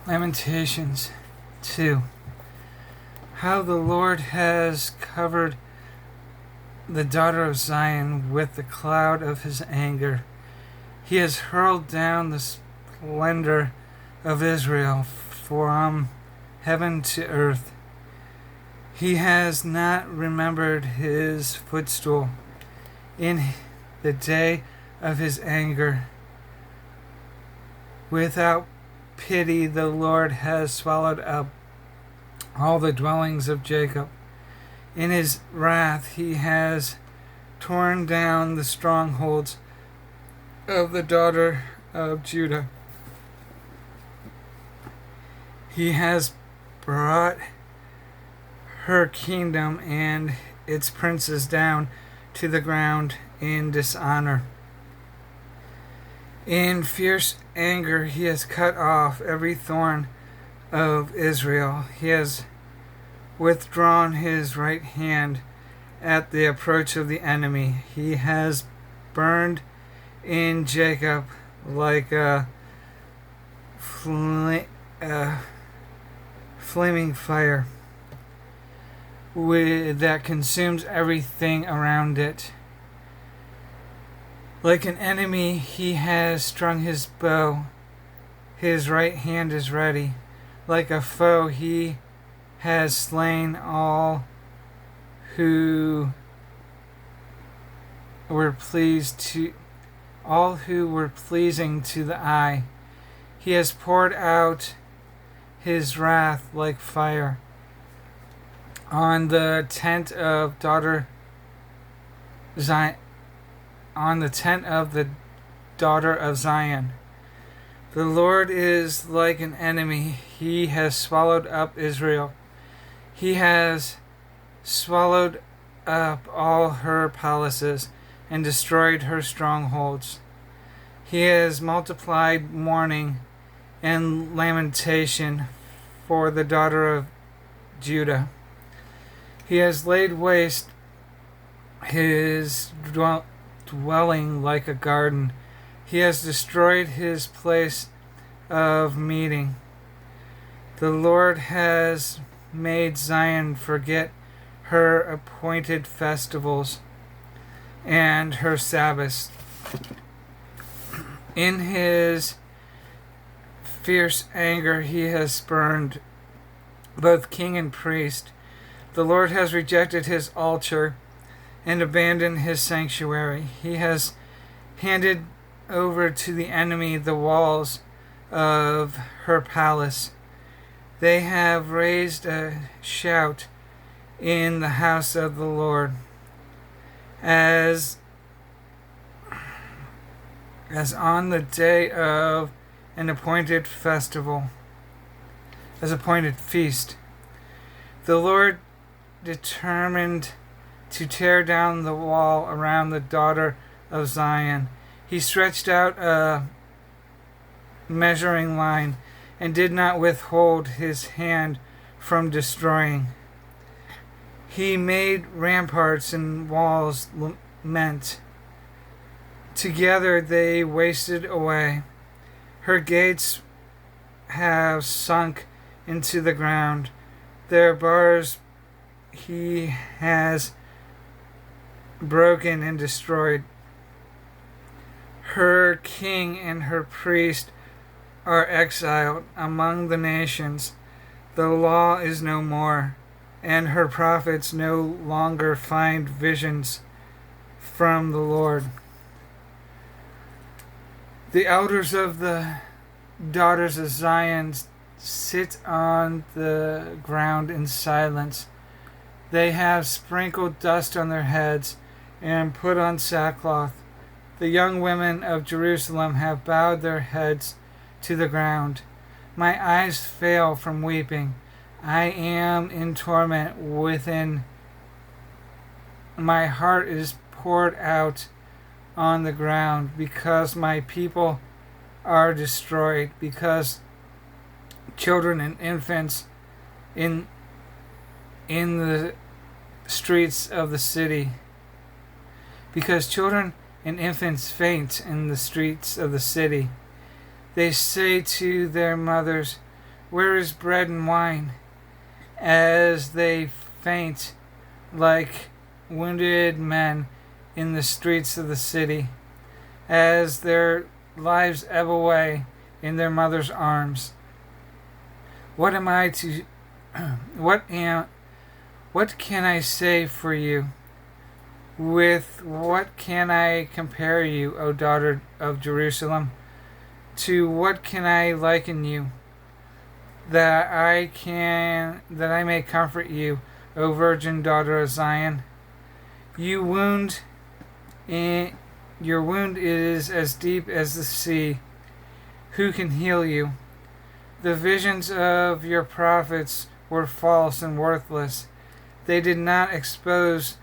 Lamentations 2. How the Lord has covered the daughter of Zion with the cloud of his anger. He has hurled down the splendor of Israel from heaven to earth. He has not remembered his footstool in the day of his anger. Without pity, the Lord has swallowed up all the dwellings of Jacob. In his wrath, he has torn down the strongholds of the daughter of Judah. He has brought her kingdom and its princes down to the ground in dishonor. In fierce anger, he has cut off every thorn of Israel. He has withdrawn his right hand at the approach of the enemy. He has burned in Jacob like a flaming fire that consumes everything around it. Like an enemy, he has strung his bow. His right hand is ready. Like a foe, he has slain all who were pleasing to the eye. He has poured out his wrath like fire on the tent of daughter Zion, on the tent of the daughter of Zion. The Lord is like an enemy. He has swallowed up Israel. He has swallowed up all her palaces and destroyed her strongholds. He has multiplied mourning and lamentation for the daughter of Judah. He has laid waste his dwelling like a garden. He has destroyed his place of meeting. The Lord has made Zion forget her appointed festivals and her Sabbaths. In his fierce anger, he has spurned both king and priest. The Lord has rejected his altar and abandoned his sanctuary. He has handed over to the enemy the walls of her palace. They have raised a shout in the house of the Lord as on the day of an appointed festival, as appointed feast. The Lord determined to tear down the wall around the daughter of Zion. He stretched out a measuring line and did not withhold his hand from destroying. He made ramparts and walls lament. Together they wasted away. Her gates have sunk into the ground. Their bars he has broken and destroyed. Her king and her priest are exiled among the nations. The law is no more, and her prophets no longer find visions from the Lord. The elders of the daughters of Zion sit on the ground in silence. They have sprinkled dust on their heads and put on sackcloth. The young women of Jerusalem have bowed their heads to the ground. My eyes fail from weeping. I am in torment within. My heart is poured out on the ground because my people are destroyed, because children and infants in the streets of the city, because children and infants faint in the streets of the city. They say to their mothers, Where is bread and wine? As they faint like wounded men in the streets of the city, as their lives ebb away in their mother's arms. What am I to what can I say for you? With what can I compare you, O daughter of Jerusalem? To what can I liken you? That I may comfort you, O virgin daughter of Zion. Your wound is as deep as the sea. Who can heal you? The visions of your prophets were false and worthless. They did not expose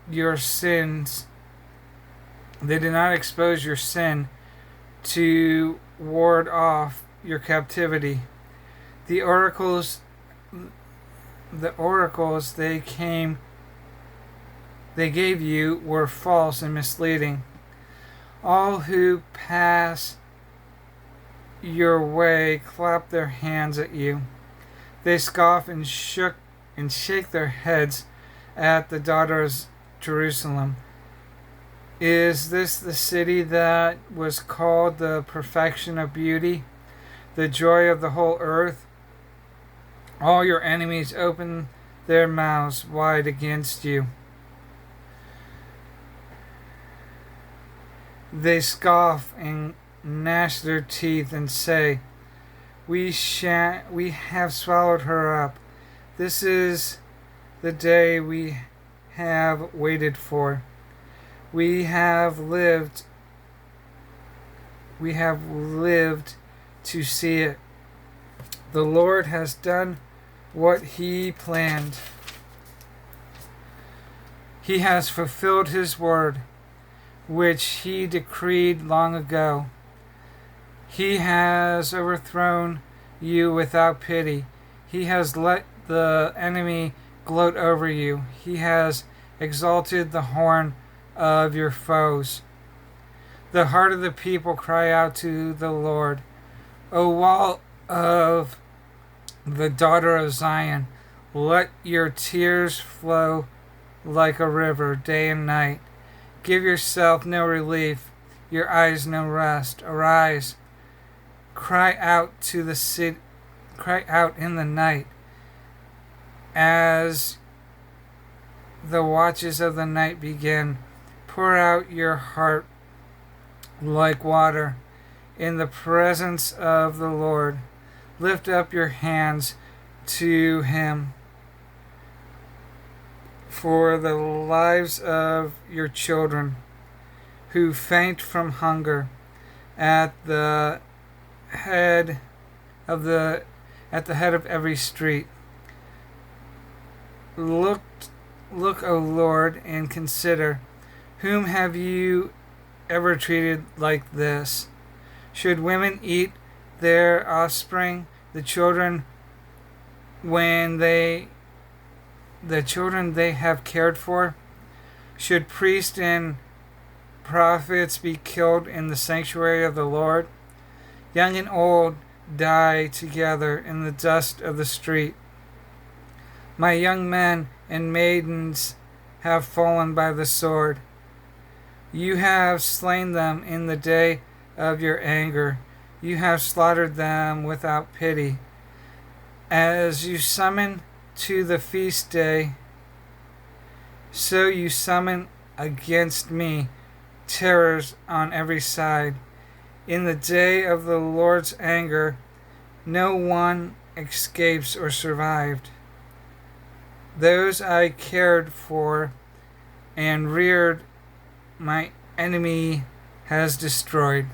your sins. They did not expose your sin to ward off your captivity. The oracles they gave you were false and misleading. All who pass your way clap their hands at you. They scoff and shake their heads at the daughters of Jerusalem. Is this the city that was called the perfection of beauty, the joy of the whole earth? All your enemies open their mouths wide against you. They scoff and gnash their teeth and say, We have swallowed her up. This is the day we have waited for. We have lived to see it. The Lord has done what he planned. He has fulfilled his word, which he decreed long ago. He has overthrown you without pity. He has let the enemy gloat over you. He has exalted the horn of your foes. The heart of the people cry out to the Lord. O wall of the daughter of Zion, let your tears flow like a river day and night. Give yourself no relief, your eyes no rest. Arise, cry out to the city, cry out in the night, as the watches of the night begin. Pour out your heart like water in the presence of the Lord. Lift up your hands to him for the lives of your children who faint from hunger at the head of every street. Look, O Lord, and consider, whom have you ever treated like this? Should women eat their offspring, the children they have cared for? Should priests and prophets be killed in the sanctuary of the Lord? Young and old die together in the dust of the street. My young men and maidens have fallen by the sword. You have slain them in the day of your anger. You have slaughtered them without pity. As you summon to the feast day, so you summon against me terrors on every side. In the day of the Lord's anger, no one escapes or survived. Those I cared for and reared, my enemy has destroyed.